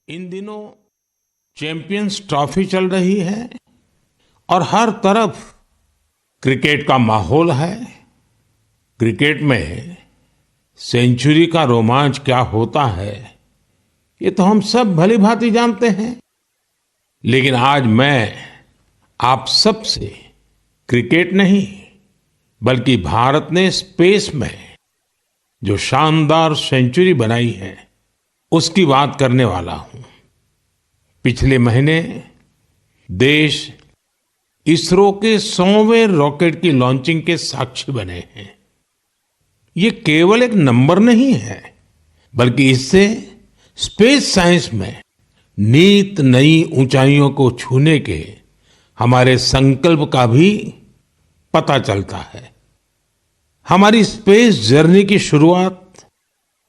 इन दिनों champions trophy चल रही है और हर तरफ क्रिकेट का माहौल है। क्रिकेट में सेंचुरी का रोमांच क्या होता है, ये तो हम सब भली भांति जानते हैं। लेकिन आज मैं आप सब से क्रिकेट नहीं, बल्कि भारत ने स्पेस में जो शानदार सेंचुरी बनाई है, उसकी बात करने वाला हूं। पिछले महीने देश इसरो के 100वें रॉकेट की लॉन्चिंग के साक्षी बने हैं। ये केवल एक नंबर नहीं है, बल्कि इससे स्पेस साइंस में नित नई ऊंचाइयों को छूने के हमारे संकल्प का भी पता चलता है। हमारी स्पेस जर्नी की शुरुआत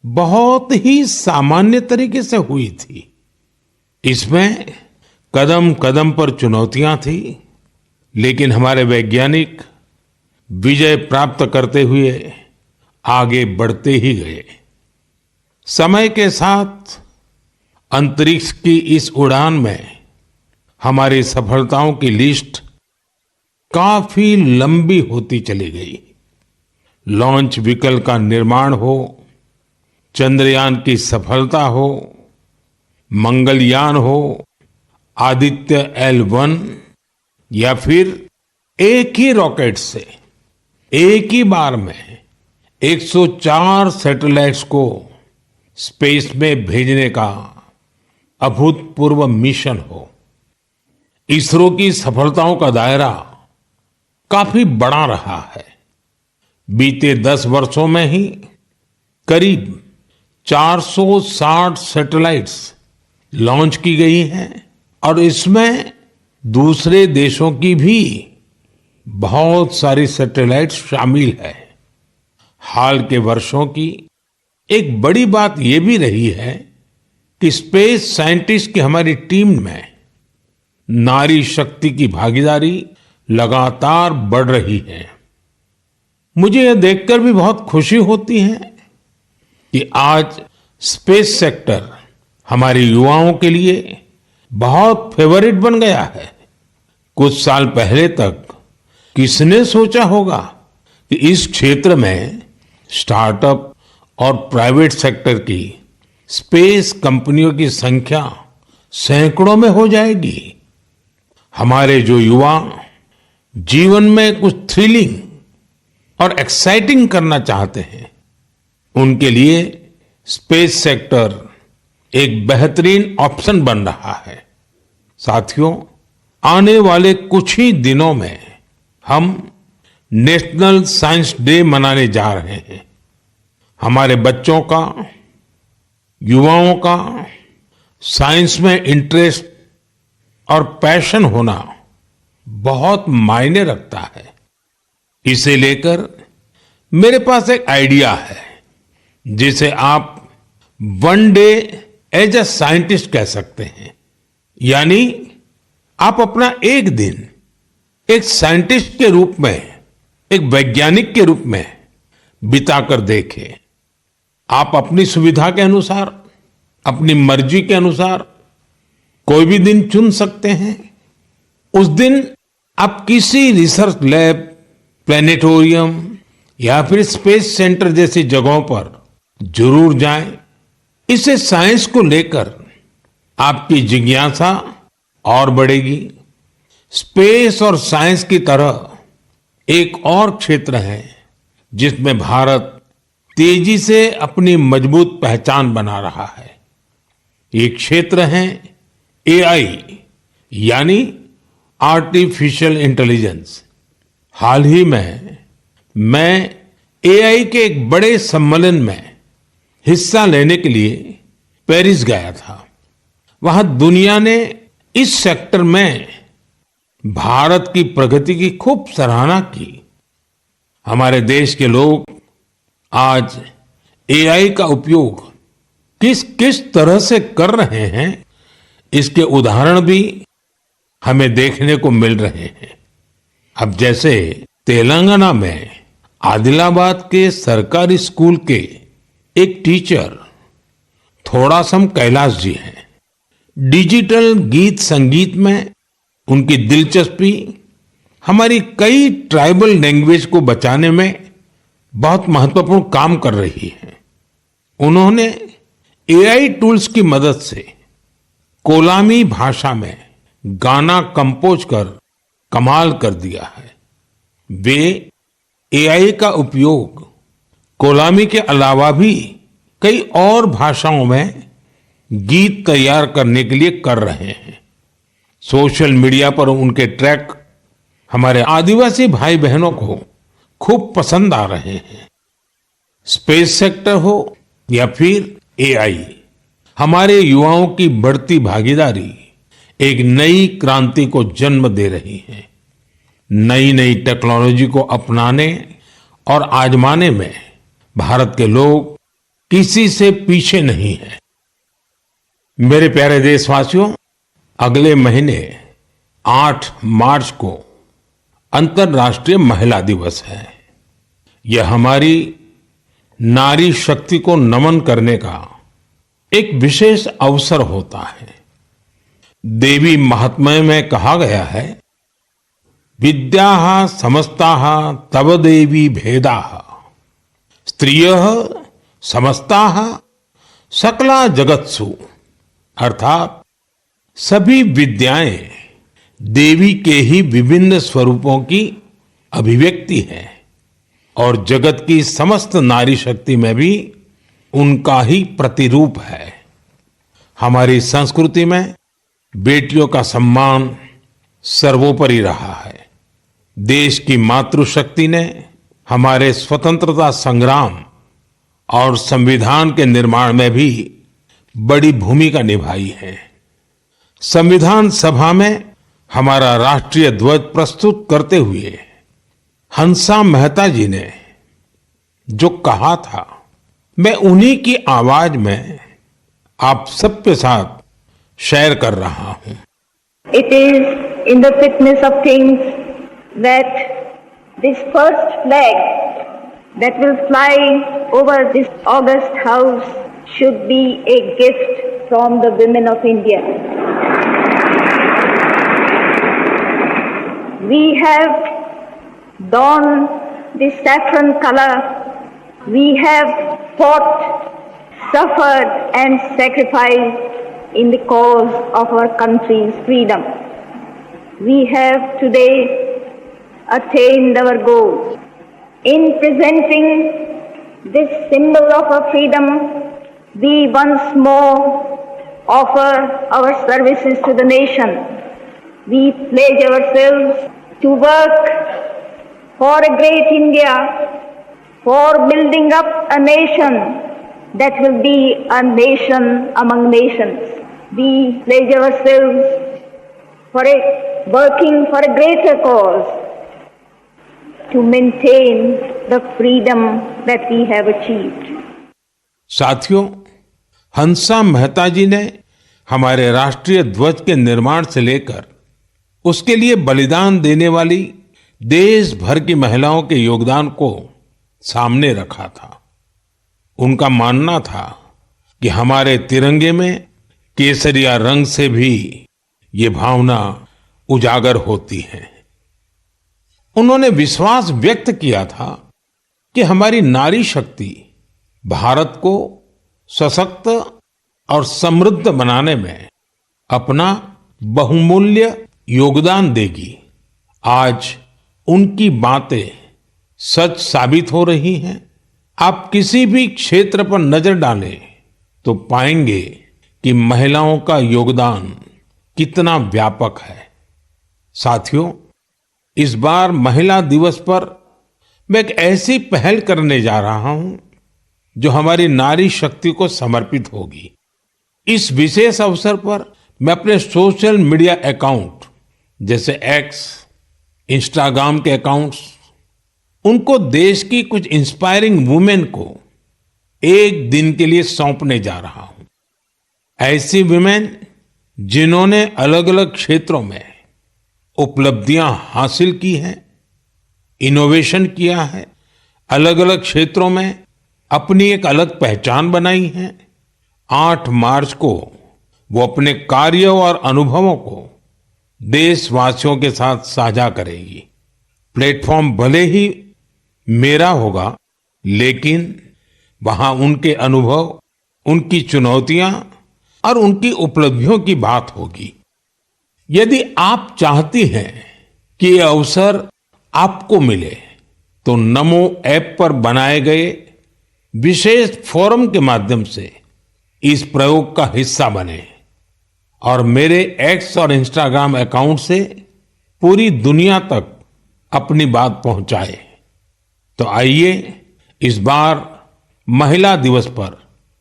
बहुत ही सामान्य तरीके से हुई थी। इसमें कदम कदम पर चुनौतियां थी, लेकिन हमारे वैज्ञानिक विजय प्राप्त करते हुए आगे बढ़ते ही गए। समय के साथ अंतरिक्ष की इस उड़ान में हमारी सफलताओं की लिस्ट काफी लंबी होती चली गई। लॉन्च व्हीकल का निर्माण हो, चंद्रयान की सफलता हो, मंगलयान हो, आदित्य L1 या फिर एक ही रॉकेट से एक ही बार में 104 सैटेलाइट्स को स्पेस में भेजने का अभूतपूर्व मिशन हो। इसरो की सफलताओं का दायरा काफी बड़ा रहा है। बीते 10 वर्षों में ही करीब 460 सैटेलाइट्स लॉन्च की गई हैं और इसमें दूसरे देशों की भी बहुत सारी सैटेलाइट्स शामिल है। हाल के वर्षों की एक बड़ी बात यह भी रही है कि स्पेस साइंटिस्ट की हमारी टीम में नारी शक्ति की भागीदारी लगातार बढ़ रही है। मुझे यह देखकर भी बहुत खुशी होती है कि आज स्पेस सेक्टर हमारे युवाओं के लिए बहुत फेवरेट बन गया है। कुछ साल पहले तक किसने सोचा होगा कि इस क्षेत्र में स्टार्टअप और प्राइवेट सेक्टर की स्पेस कंपनियों की संख्या सैकड़ों में हो जाएगी। हमारे जो युवा जीवन में कुछ थ्रिलिंग और एक्साइटिंग करना चाहते हैं, उनके लिए स्पेस सेक्टर एक बेहतरीन ऑप्शन बन रहा है। साथियों, आने वाले कुछ ही दिनों में हम नेशनल साइंस डे मनाने जा रहे हैं। हमारे बच्चों का, युवाओं का साइंस में इंटरेस्ट और पैशन होना बहुत मायने रखता है। इसे लेकर मेरे पास एक आइडिया है, जिसे आप one day as a scientist कह सकते हैं। यानी आप अपना एक दिन एक साइंटिस्ट के रूप में, एक वैज्ञानिक के रूप में बिताकर देखें। आप अपनी सुविधा के अनुसार, अपनी मर्जी के अनुसार कोई भी दिन चुन सकते हैं। उस दिन आप किसी रिसर्च लैब, प्लेनेटोरियम या फिर स्पेस सेंटर जैसी जगहों पर जरूर जाएं। इससे साइंस को लेकर आपकी जिज्ञासा और बढ़ेगी। स्पेस और साइंस की तरह एक और क्षेत्र है जिसमें भारत तेजी से अपनी मजबूत पहचान बना रहा है। ये क्षेत्र है AI, यानी आर्टिफिशियल इंटेलिजेंस। हाल ही में मैं AI के एक बड़े सम्मेलन में हिस्सा लेने के लिए पेरिस गया था। वहां दुनिया ने इस सेक्टर में भारत की प्रगति की खूब सराहना की। हमारे देश के लोग आज AI का उपयोग किस किस तरह से कर रहे हैं, इसके उदाहरण भी हमें देखने को मिल रहे हैं। अब जैसे तेलंगाना में आदिलाबाद के सरकारी स्कूल के एक टीचर थोड़ासम कैलाश जी हैं। डिजिटल गीत संगीत में उनकी दिलचस्पी हमारी कई ट्राइबल लैंग्वेज को बचाने में बहुत महत्वपूर्ण काम कर रही है। उन्होंने एआई टूल्स की मदद से कोलामी भाषा में गाना कंपोज कर कमाल कर दिया है। वे एआई का उपयोग कोलामी के अलावा भी कई और भाषाओं में गीत तैयार करने के लिए कर रहे हैं। सोशल मीडिया पर उनके ट्रैक हमारे आदिवासी भाई बहनों को खूब पसंद आ रहे हैं। स्पेस सेक्टर हो या फिर एआई, हमारे युवाओं की बढ़ती भागीदारी एक नई क्रांति को जन्म दे रही है। नई नई टेक्नोलॉजी को अपनाने और आजमाने में भारत के लोग किसी से पीछे नहीं हैं। मेरे प्यारे देशवासियों, अगले महीने 8 मार्च को अंतर्राष्ट्रीय महिला दिवस है। यह हमारी नारी शक्ति को नमन करने का एक विशेष अवसर होता है। देवी महात्म्य में कहा गया है, विद्याः समस्ताः तव देवी भेदाः स्त्रियः समस्ताः सकला जगत्सु, अर्थात सभी विद्याएं देवी के ही विभिन्न स्वरूपों की अभिव्यक्ति है और जगत की समस्त नारी शक्ति में भी उनका ही प्रतिरूप है। हमारी संस्कृति में बेटियों का सम्मान सर्वोपरि रहा है। देश की मातृशक्ति ने हमारे स्वतंत्रता संग्राम और संविधान के निर्माण में भी बड़ी भूमिका निभाई है। संविधान सभा में हमारा राष्ट्रीय ध्वज प्रस्तुत करते हुए हंसा मेहता जी ने जो कहा था, मैं उन्हीं की आवाज में आप सबके साथ शेयर कर रहा हूं। It is in the fitness of things that this first flag that will fly over this august house should be a gift from the women of India. We have donned the saffron color. We have fought, suffered and sacrificed in the cause of our country's freedom. We have today attained our goals. In presenting this symbol of our freedom, we once more offer our services to the nation. We pledge ourselves to work for a great India, for building up a nation that will be a nation among nations. We pledge ourselves for working for a greater cause to maintain the freedom that we have achieved. साथियों, हंसा मेहता जी ने हमारे राष्ट्रीय ध्वज के निर्माण से लेकर उसके लिए बलिदान देने वाली देश भर की महिलाओं के योगदान को सामने रखा था। उनका मानना था कि हमारे तिरंगे में केसरिया रंग से भी ये भावना उजागर होती है। उन्होंने विश्वास व्यक्त किया था कि हमारी नारी शक्ति भारत को सशक्त और समृद्ध बनाने में अपना बहुमूल्य योगदान देगी। आज उनकी बातें सच साबित हो रही हैं। आप किसी भी क्षेत्र पर नजर डालें तो पाएंगे कि महिलाओं का योगदान कितना व्यापक है। साथियों, इस बार महिला दिवस पर मैं एक ऐसी पहल करने जा रहा हूं जो हमारी नारी शक्ति को समर्पित होगी। इस विशेष अवसर पर मैं अपने सोशल मीडिया अकाउंट जैसे एक्स, इंस्टाग्राम के अकाउंट्स, उनको देश की कुछ इंस्पायरिंग वुमेन को एक दिन के लिए सौंपने जा रहा हूं। ऐसी वुमेन जिन्होंने अलग अलग क्षेत्रों में उपलब्धियां हासिल की हैं, इनोवेशन किया है, अलग अलग क्षेत्रों में अपनी एक अलग पहचान बनाई है। 8 मार्च को वो अपने कार्य और अनुभवों को देशवासियों के साथ साझा करेगी। प्लेटफॉर्म भले ही मेरा होगा, लेकिन वहां उनके अनुभव, उनकी चुनौतियां और उनकी उपलब्धियों की बात होगी। यदि आप चाहती हैं कि ये अवसर आपको मिले, तो नमो ऐप पर बनाए गए विशेष फोरम के माध्यम से इस प्रयोग का हिस्सा बने और मेरे एक्स और इंस्टाग्राम अकाउंट से पूरी दुनिया तक अपनी बात पहुंचाए। तो आइए इस बार महिला दिवस पर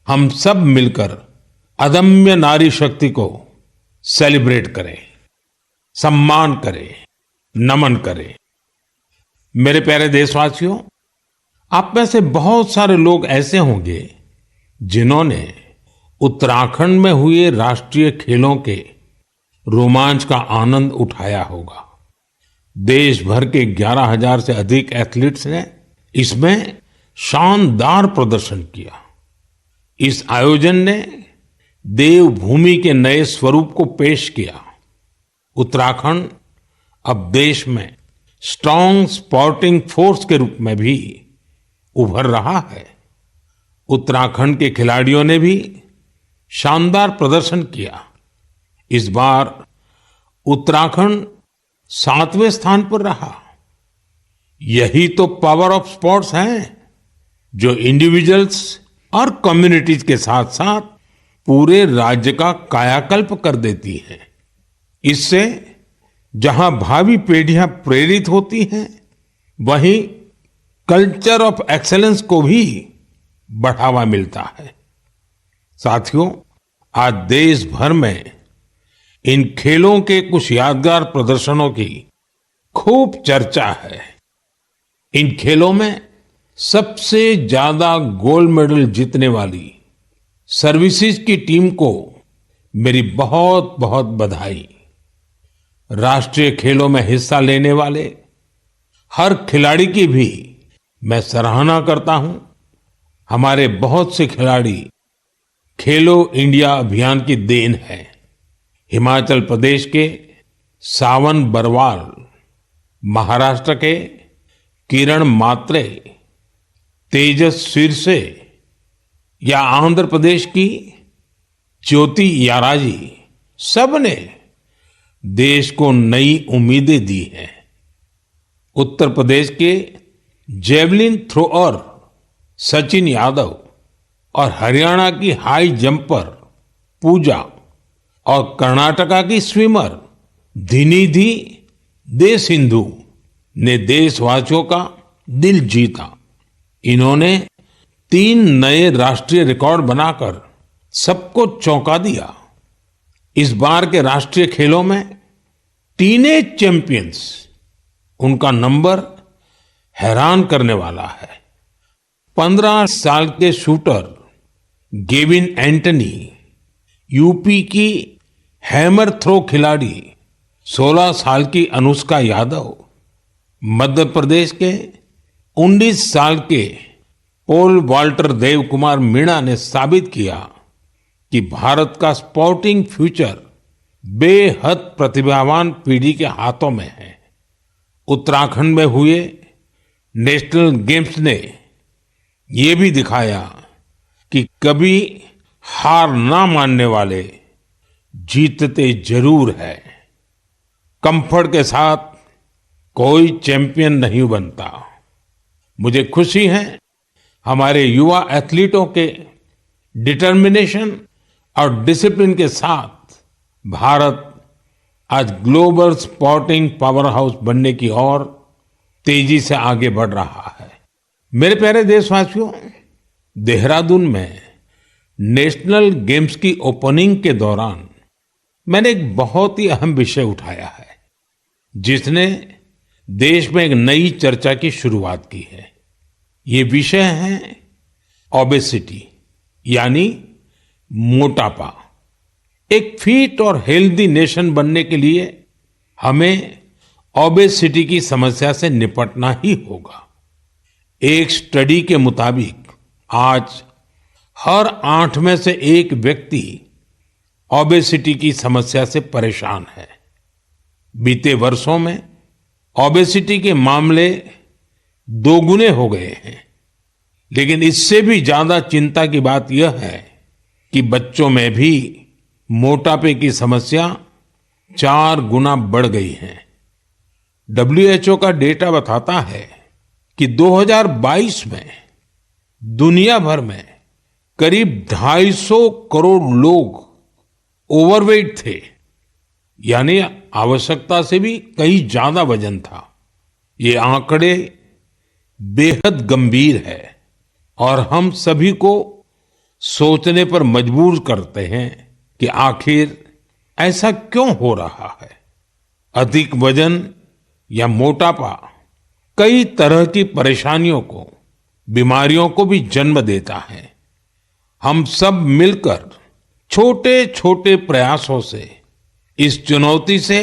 हम सब मिलकर अदम्य नारी शक्ति को सेलिब्रेट करें, सम्मान करें, नमन करें। मेरे प्यारे देशवासियों, आप में से बहुत सारे लोग ऐसे होंगे जिन्होंने उत्तराखंड में हुए राष्ट्रीय खेलों के रोमांच का आनंद उठाया होगा। देश भर के 11,000 से अधिक एथलीट्स ने इसमें शानदार प्रदर्शन किया। इस आयोजन ने देवभूमि के नए स्वरूप को पेश किया। उत्तराखंड अब देश में स्ट्रांग स्पोर्टिंग फोर्स के रूप में भी उभर रहा है। उत्तराखंड के खिलाड़ियों ने भी शानदार प्रदर्शन किया। इस बार उत्तराखंड 7वें स्थान पर रहा। यही तो पावर ऑफ स्पोर्ट्स है, जो इंडिविजुअल्स और कम्युनिटीज के साथ साथ पूरे राज्य का कायाकल्प कर देती है। इससे जहां भावी पीढ़ियां प्रेरित होती हैं, वहीं कल्चर ऑफ एक्सेलेंस को भी बढ़ावा मिलता है। साथियों, आज देश भर में इन खेलों के कुछ यादगार प्रदर्शनों की खूब चर्चा है। इन खेलों में सबसे ज्यादा गोल्ड मेडल जीतने वाली सर्विसेज की टीम को मेरी बहुत बहुत बधाई। राष्ट्रीय खेलों में हिस्सा लेने वाले हर खिलाड़ी की भी मैं सराहना करता हूं। हमारे बहुत से खिलाड़ी खेलो इंडिया अभियान की देन है। हिमाचल प्रदेश के सावन बरवाल, महाराष्ट्र के किरण मात्रे, तेजस सिरसे या आंध्र प्रदेश की ज्योति याराजी, सबने देश को नई उम्मीदें दी हैं। उत्तर प्रदेश के जेवलिन थ्रोअर सचिन यादव और हरियाणा की हाई जंपर पूजा और कर्नाटका की स्विमर धिनिधि दे सिंधु ने देशवासियों का दिल जीता। इन्होंने 3 नए राष्ट्रीय रिकॉर्ड बनाकर सबको चौंका दिया। इस बार के राष्ट्रीय खेलों में टीनेज चैंपियंस, उनका नंबर हैरान करने वाला है। 15 साल के शूटर गेविन एंटनी, यूपी की हैमर थ्रो खिलाड़ी 16 साल की अनुष्का यादव, मध्य प्रदेश के 19 साल के पोल वाल्टर देव कुमार मीणा ने साबित किया कि भारत का स्पोर्टिंग फ्यूचर बेहद प्रतिभावान पीढ़ी के हाथों में है। उत्तराखंड में हुए नेशनल गेम्स ने ये भी दिखाया कि कभी हार ना मानने वाले जीतते जरूर है। कंफर्ट के साथ कोई चैंपियन नहीं बनता। मुझे खुशी है हमारे युवा एथलीटों के डिटर्मिनेशन और डिसिप्लिन के साथ भारत आज ग्लोबल स्पोर्टिंग पावर हाउस बनने की ओर तेजी से आगे बढ़ रहा है। मेरे प्यारे देशवासियों, देहरादून में नेशनल गेम्स की ओपनिंग के दौरान मैंने एक बहुत ही अहम विषय उठाया है, जिसने देश में एक नई चर्चा की शुरुआत की है। ये विषय है ओबेसिटी, यानी मोटापा। एक फिट और हेल्दी नेशन बनने के लिए हमें ओबेसिटी की समस्या से निपटना ही होगा। एक स्टडी के मुताबिक आज हर 8 में से एक व्यक्ति ओबेसिटी की समस्या से परेशान है। बीते वर्षों में ओबेसिटी के मामले दोगुने हो गए हैं, लेकिन इससे भी ज्यादा चिंता की बात यह है कि बच्चों में भी मोटापे की समस्या 4 गुना बढ़ गई है। WHO का डेटा बताता है कि 2022 में दुनिया भर में करीब 250 करोड़ लोग ओवरवेट थे, यानी आवश्यकता से भी कहीं ज्यादा वजन था। ये आंकड़े बेहद गंभीर है और हम सभी को सोचने पर मजबूर करते हैं कि आखिर ऐसा क्यों हो रहा है। अधिक वजन या मोटापा कई तरह की परेशानियों को, बीमारियों को भी जन्म देता है। हम सब मिलकर छोटे छोटे प्रयासों से इस चुनौती से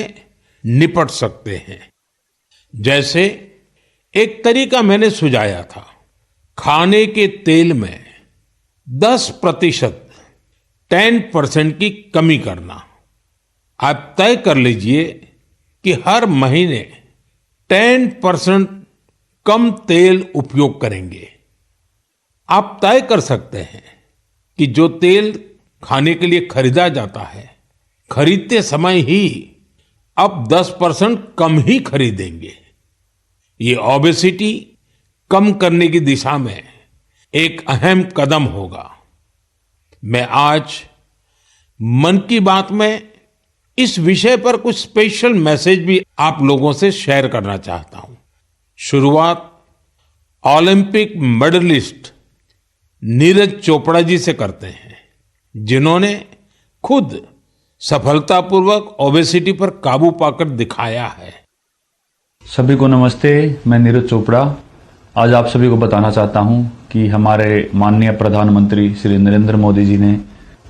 निपट सकते हैं। जैसे एक तरीका मैंने सुझाया था, खाने के तेल में 10% 10% की कमी करना। आप तय कर लीजिए कि हर महीने 10% कम तेल उपयोग करेंगे। आप तय कर सकते हैं कि जो तेल खाने के लिए खरीदा जाता है, खरीदते समय ही अब 10% कम ही खरीदेंगे। ये ओबेसिटी कम करने की दिशा में एक अहम कदम होगा। मैं आज मन की बात में इस विषय पर कुछ स्पेशल मैसेज भी आप लोगों से शेयर करना चाहता हूं। शुरुआत ओलंपिक मेडलिस्ट नीरज चोपड़ा जी से करते हैं, जिन्होंने खुद सफलतापूर्वक ओबेसिटी पर काबू पाकर दिखाया है। सभी को नमस्ते, मैं नीरज चोपड़ा आज आप सभी को बताना चाहता हूं कि हमारे माननीय प्रधानमंत्री श्री नरेंद्र मोदी जी ने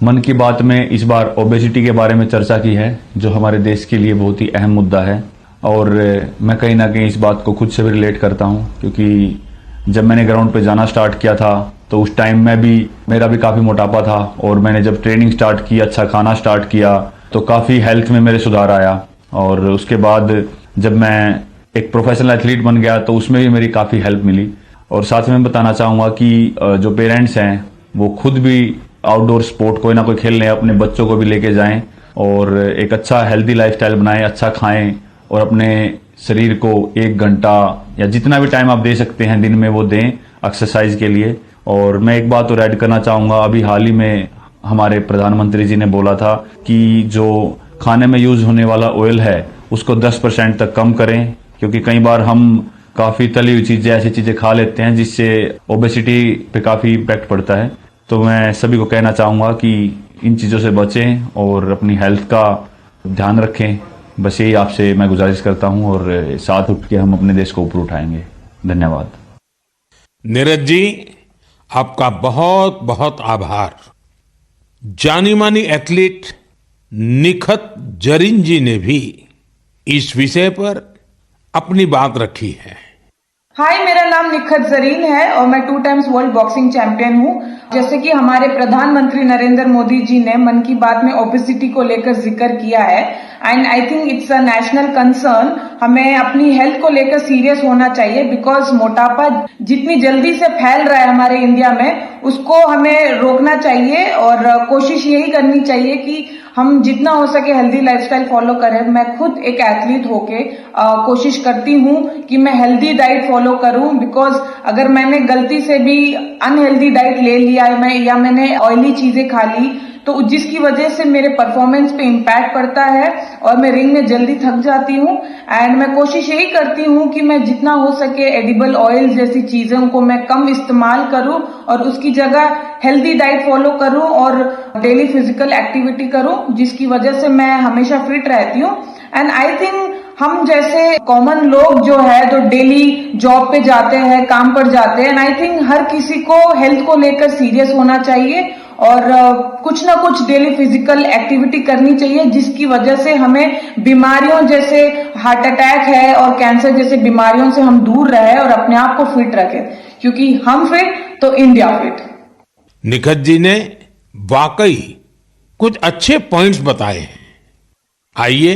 मन की बात में इस बार ओबेसिटी के बारे में चर्चा की है, जो हमारे देश के लिए बहुत ही अहम मुद्दा है। और मैं कहीं ना कहीं इस बात को खुद से भी रिलेट करता हूं, क्योंकि जब मैंने ग्राउंड पे जाना स्टार्ट किया था तो उस टाइम मेरा भी काफ़ी मोटापा था, और मैंने जब ट्रेनिंग स्टार्ट की, अच्छा खाना स्टार्ट किया, तो काफ़ी हेल्थ में मेरे सुधार आया। और उसके बाद जब मैं एक प्रोफेशनल एथलीट बन गया तो उसमें भी मेरी काफ़ी हेल्प मिली। और साथ में बताना चाहूँगा कि जो पेरेंट्स हैं वो खुद भी आउटडोर स्पोर्ट कोई ना कोई खेल लें, अपने बच्चों को भी लेके जाएं और एक अच्छा हेल्दी लाइफस्टाइल बनाएं, अच्छा खाएं और अपने शरीर को 1 घंटा या जितना भी टाइम आप दे सकते हैं दिन में वो दें एक्सरसाइज के लिए। और मैं एक बात और ऐड करना चाहूँगा, अभी हाल ही में हमारे प्रधानमंत्री जी ने बोला था कि जो खाने में यूज होने वाला ऑयल है उसको 10% तक कम करें, क्योंकि कई बार हम काफ़ी तली हुई चीज़ें, ऐसी चीज़ें खा लेते हैं जिससे ओबेसिटी पे काफ़ी इम्पैक्ट पड़ता है। तो मैं सभी को कहना चाहूँगा कि इन चीज़ों से बचें और अपनी हेल्थ का ध्यान रखें। बस यही आपसे मैं गुजारिश करता हूँ और साथ उठ के हम अपने देश को ऊपर उठाएंगे। धन्यवाद। नीरज जी, आपका बहुत बहुत आभार। जानी मानी एथलीट निखत जरीन जी ने भी इस विषय पर अपनी बात रखी है। हाय, मेरा नाम निखत जरीन है और मैं 2 टाइम्स वर्ल्ड बॉक्सिंग चैंपियन हूँ। जैसे कि हमारे प्रधानमंत्री नरेंद्र मोदी जी ने मन की बात में ओबेसिटी को लेकर जिक्र किया है, and I think it's a national concern. हमें अपनी हेल्थ को लेकर सीरियस होना चाहिए, बिकॉज मोटापा जितनी जल्दी से फैल रहा है हमारे इंडिया में, उसको हमें रोकना चाहिए और कोशिश यही करनी चाहिए कि हम जितना हो सके हेल्दी लाइफस्टाइल फॉलो करें। मैं खुद एक एथलीट होके कोशिश करती हूँ कि मैं हेल्दी डाइट फॉलो करूँ, बिकॉज अगर मैंने गलती से भी अनहेल्दी डाइट ले लिया या मैंने ऑयली चीजें खा ली तो जिसकी वजह से मेरे परफॉर्मेंस पे इम्पैक्ट पड़ता है और मैं रिंग में जल्दी थक जाती हूँ। एंड मैं कोशिश यही करती हूँ कि मैं जितना हो सके एडिबल ऑयल जैसी चीजों को मैं कम इस्तेमाल करूँ और उसकी जगह हेल्दी डाइट फॉलो करूँ और डेली फिजिकल एक्टिविटी करूँ, जिसकी वजह से मैं हमेशा फिट रहती हूँ। एंड आई थिंक हम जैसे कॉमन लोग जो है तो डेली जॉब पे जाते हैं, काम पर जाते हैं, एंड आई थिंक हर किसी को हेल्थ को लेकर सीरियस होना चाहिए और कुछ ना कुछ डेली फिजिकल एक्टिविटी करनी चाहिए, जिसकी वजह से हमें बीमारियों जैसे हार्ट अटैक है और कैंसर जैसे बीमारियों से हम दूर रहे और अपने आप को फिट रखें, क्योंकि हम फिट तो इंडिया फिट। निखत जी ने वाकई कुछ अच्छे पॉइंट्स बताए हैं। आइए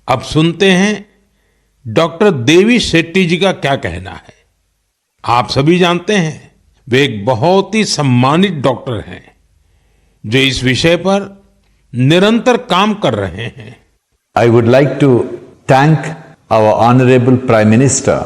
अब सुनते हैं डॉक्टर देवी शेट्टी जी का क्या कहना है। आप सभी जानते हैं वे एक बहुत ही सम्मानित डॉक्टर हैं जो इस विषय पर निरंतर काम कर रहे हैं। I would like to thank our Honorable Prime Minister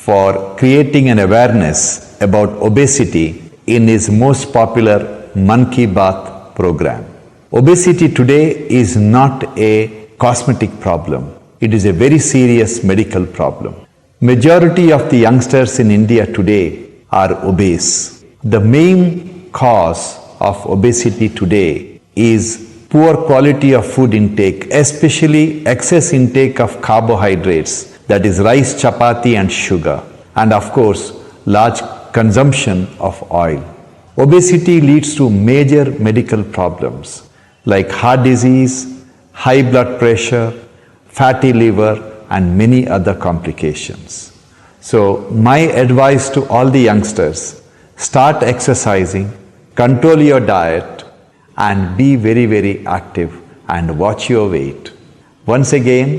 for creating an awareness about obesity in his most popular Man Ki Baat program. Obesity today is not a cosmetic problem. It is a very serious medical problem. Majority of the youngsters in India today are obese. The main cause of obesity today is poor quality of food intake, especially excess intake of carbohydrates, that is rice, chapati and sugar, and of course large consumption of oil. Obesity leads to major medical problems like heart disease, high blood pressure, fatty liver and many other complications. So my advice to all the youngsters, start exercising, control your diet and be very, very active and watch your weight. Once again,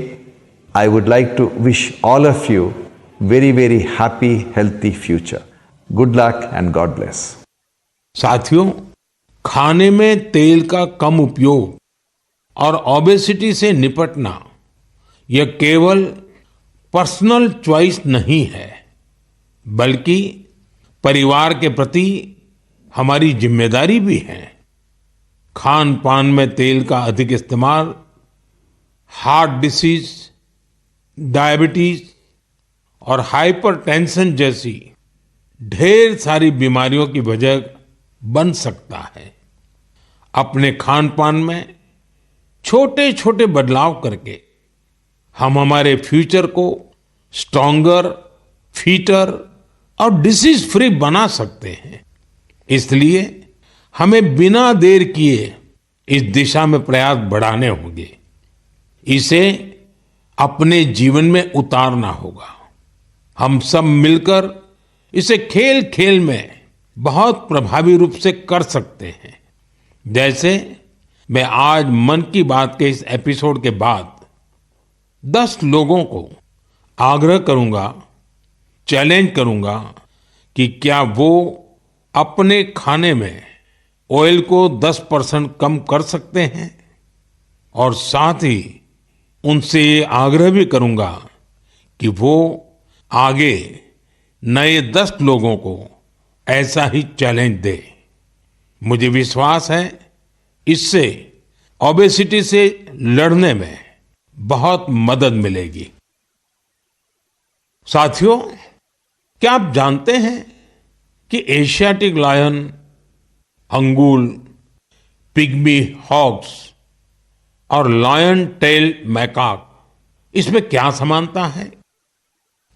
I would like to wish all of you very, very happy, healthy future. Good luck and God bless. साथियों, खाने में तेल का कम उपयोग और obesity से निपटना यह केवल पर्सनल चॉइस नहीं है, बल्कि परिवार के प्रति हमारी जिम्मेदारी भी है। खान पान में तेल का अधिक इस्तेमाल हार्ट डिसीज, डायबिटीज और हाइपरटेंशन जैसी ढेर सारी बीमारियों की वजह बन सकता है। अपने खान पान में छोटे छोटे बदलाव करके हम हमारे फ्यूचर को स्ट्रॉन्गर, फिटर और डिसीज फ्री बना सकते हैं। इसलिए हमें बिना देर किए इस दिशा में प्रयास बढ़ाने होंगे। इसे अपने जीवन में उतारना होगा। हम सब मिलकर इसे खेल खेल में बहुत प्रभावी रूप से कर सकते हैं। जैसे मैं आज मन की बात के इस एपिसोड के बाद 10 लोगों को आग्रह करूंगा, चैलेंज करूंगा कि क्या वो अपने खाने में ऑयल को 10% कम कर सकते हैं, और साथ ही उनसे ये आग्रह भी करूंगा कि वो आगे नए 10 लोगों को ऐसा ही चैलेंज दे। मुझे विश्वास है इससे ओबेसिटी से लड़ने में बहुत मदद मिलेगी। साथियों, क्या आप जानते हैं कि Asiatic lion, Angul, pygmy hogs और लायन टेल मैकाक, इसमें क्या समानता है?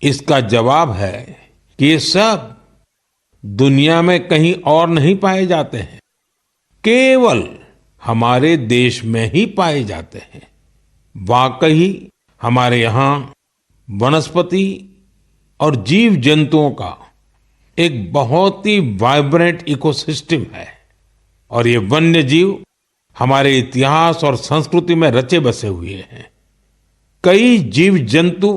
इसका जवाब है कि ये सब दुनिया में कहीं और नहीं पाए जाते हैं, केवल हमारे देश में ही पाए जाते हैं। वाकई हमारे यहाँ वनस्पति और जीव जंतुओं का एक बहुत ही वाइब्रेंट इकोसिस्टम है, और ये वन्य जीव हमारे इतिहास और संस्कृति में रचे बसे हुए हैं। कई जीव जंतु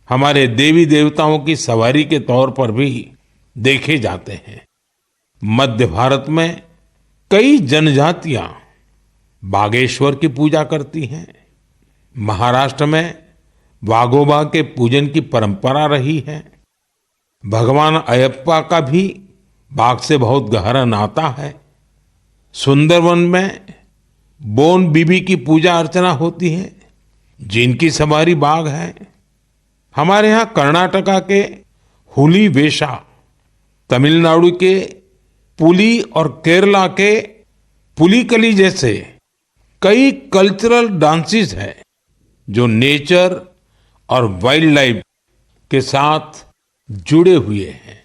हमारे देवी देवताओं की सवारी के तौर पर भी देखे जाते हैं। मध्य भारत में कई जनजातियां बागेश्वर की पूजा करती हैं। महाराष्ट्र में वाघोबा के पूजन की परंपरा रही है। भगवान अयप्पा का भी बाघ से बहुत गहरा नाता है। सुंदरवन में बोन बीबी की पूजा अर्चना होती है, जिनकी सवारी बाघ है। हमारे यहाँ कर्नाटका के हुली वेशा, तमिलनाडु के पुली और केरला के पुलिकली जैसे कई कल्चरल डांसेस हैं जो नेचर और वाइल्ड लाइफ के साथ जुड़े हुए हैं।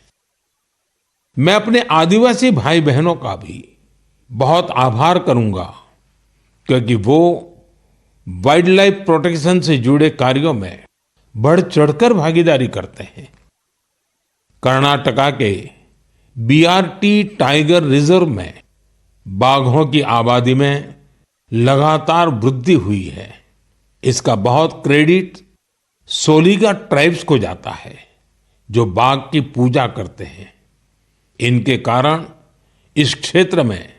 मैं अपने आदिवासी भाई बहनों का भी बहुत आभार करूंगा, क्योंकि वो वाइल्ड लाइफ प्रोटेक्शन से जुड़े कार्यों में बढ़ चढ़कर भागीदारी करते हैं। कर्नाटका के बीआरटी टाइगर रिजर्व में बाघों की आबादी में लगातार वृद्धि हुई है, इसका बहुत क्रेडिट सोलिगा ट्राइब्स को जाता है, जो बाघ की पूजा करते हैं। इनके कारण इस क्षेत्र में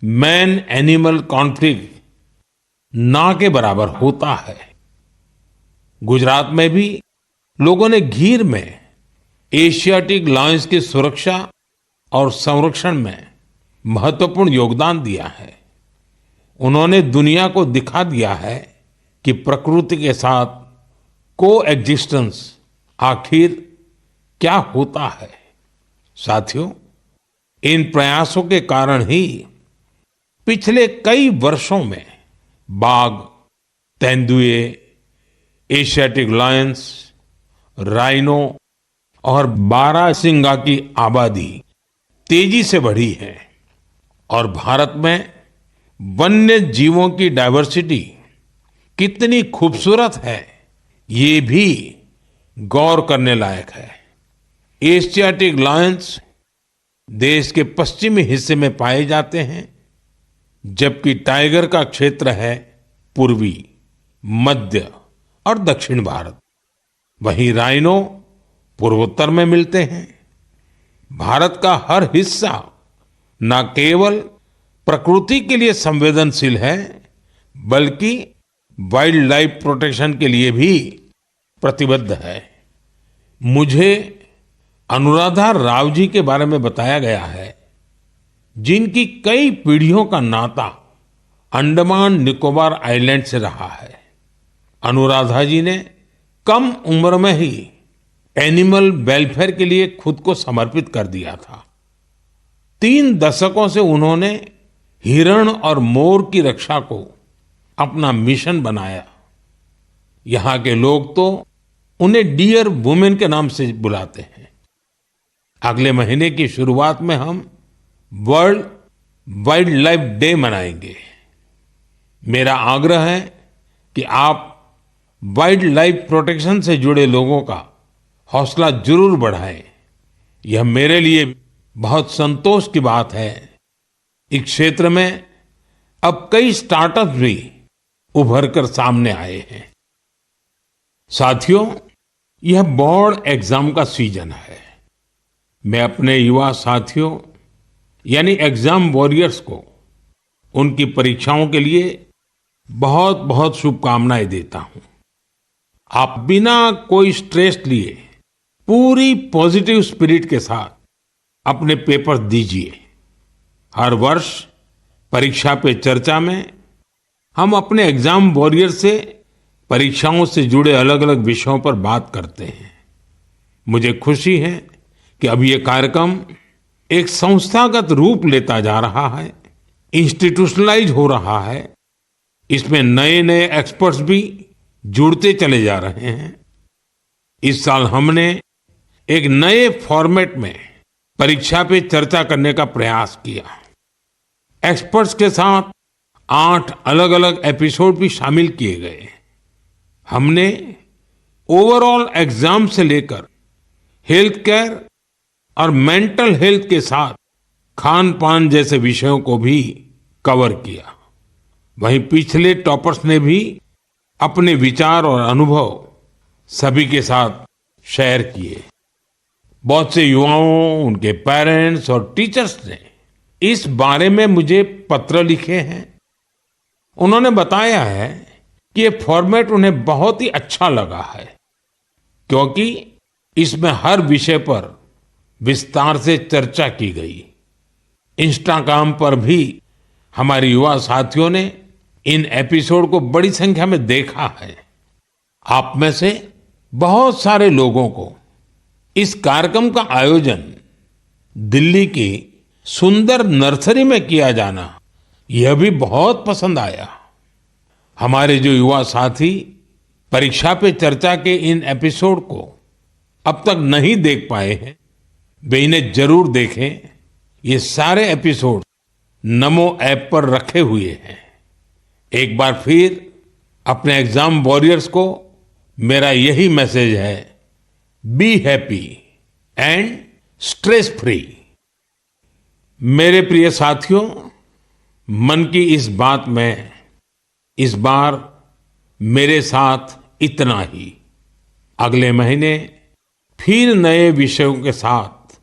मैन एनिमल कॉन्फ्लिक्ट ना के बराबर होता है। गुजरात में भी लोगों ने गीर में एशियाटिक लायंस की सुरक्षा और संरक्षण में महत्वपूर्ण योगदान दिया है। उन्होंने दुनिया को दिखा दिया है कि प्रकृति के साथ कोएग्जिस्टेंस आखिर क्या होता है। साथियों, इन प्रयासों के कारण ही पिछले कई वर्षों में बाघ, तेंदुए, एशियाटिक लायंस, राइनो और बारहसिंगा की आबादी तेजी से बढ़ी है और भारत में वन्य जीवों की डाइवर्सिटी कितनी खूबसूरत है, ये भी गौर करने लायक है। एशियाटिक लायंस देश के पश्चिमी हिस्से में पाए जाते हैं, जबकि टाइगर का क्षेत्र है पूर्वी, मध्य और दक्षिण भारत। वहीं राइनो पूर्वोत्तर में मिलते हैं। भारत का हर हिस्सा न केवल प्रकृति के लिए संवेदनशील है, बल्कि वाइल्ड लाइफ प्रोटेक्शन के लिए भी प्रतिबद्ध है। मुझे अनुराधा राव जी के बारे में बताया गया है, जिनकी कई पीढ़ियों का नाता अंडमान निकोबार आइलैंड से रहा है। अनुराधा जी ने कम उम्र में ही एनिमल वेलफेयर के लिए खुद को समर्पित कर दिया था। 3 दशकों से उन्होंने हिरण और मोर की रक्षा को अपना मिशन बनाया। यहाँ के लोग तो उन्हें डियर वुमेन के नाम से बुलाते हैं। अगले महीने की शुरुआत में हम वर्ल्ड वाइल्ड लाइफ डे मनाएंगे। मेरा आग्रह है कि आप वाइल्ड लाइफ प्रोटेक्शन से जुड़े लोगों का हौसला जरूर बढ़ाएं। यह मेरे लिए बहुत संतोष की बात है। इस क्षेत्र में अब कई स्टार्टअप्स भी उभर कर सामने आए हैं। साथियों, यह बोर्ड एग्जाम का सीजन है। मैं अपने युवा साथियों यानी एग्जाम वॉरियर्स को उनकी परीक्षाओं के लिए बहुत बहुत शुभकामनाएं देता हूं। आप बिना कोई स्ट्रेस लिए पूरी पॉजिटिव स्पिरिट के साथ अपने पेपर दीजिए। हर वर्ष परीक्षा पे चर्चा में हम अपने एग्जाम वॉरियर से परीक्षाओं से जुड़े अलग अलग विषयों पर बात करते हैं। मुझे खुशी है कि अब ये कार्यक्रम एक संस्थागत रूप लेता जा रहा है, इंस्टीट्यूशनलाइज हो रहा है। इसमें नए नए एक्सपर्ट्स भी जुड़ते चले जा रहे हैं। इस साल हमने एक नए फॉर्मेट में परीक्षा पे चर्चा करने का प्रयास किया। एक्सपर्ट्स के साथ 8 अलग अलग एपिसोड भी शामिल किए गए। हमने ओवरऑल एग्जाम से लेकर हेल्थ केयर और मेंटल हेल्थ के साथ खान पान जैसे विषयों को भी कवर किया। वहीं पिछले टॉपर्स ने भी अपने विचार और अनुभव सभी के साथ शेयर किए। बहुत से युवाओं, उनके पेरेंट्स और टीचर्स ने इस बारे में मुझे पत्र लिखे हैं। उन्होंने बताया है कि ये फॉर्मेट उन्हें बहुत ही अच्छा लगा है, क्योंकि इसमें हर विषय पर विस्तार से चर्चा की गई। इंस्टाग्राम पर भी हमारे युवा साथियों ने इन एपिसोड को बड़ी संख्या में देखा है। आप में से बहुत सारे लोगों को इस कार्यक्रम का आयोजन दिल्ली की सुंदर नर्सरी में किया जाना यह भी बहुत पसंद आया। हमारे जो युवा साथी परीक्षा पे चर्चा के इन एपिसोड को अब तक नहीं देख पाए हैं, वे इन्हें जरूर देखें। ये सारे एपिसोड नमो ऐप पर रखे हुए हैं। एक बार फिर अपने एग्जाम वॉरियर्स को मेरा यही मैसेज है, be happy and stress free. मेरे प्रिय साथियों, मन की इस बात में इस बार मेरे साथ इतना ही। अगले महीने फिर नए विषयों के साथ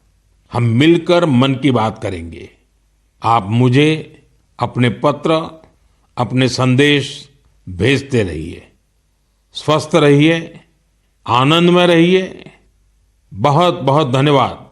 हम मिलकर मन की बात करेंगे। आप मुझे अपने पत्र, अपने संदेश भेजते रहिए। स्वस्थ रहिए, आनंद में रहिए। बहुत बहुत धन्यवाद।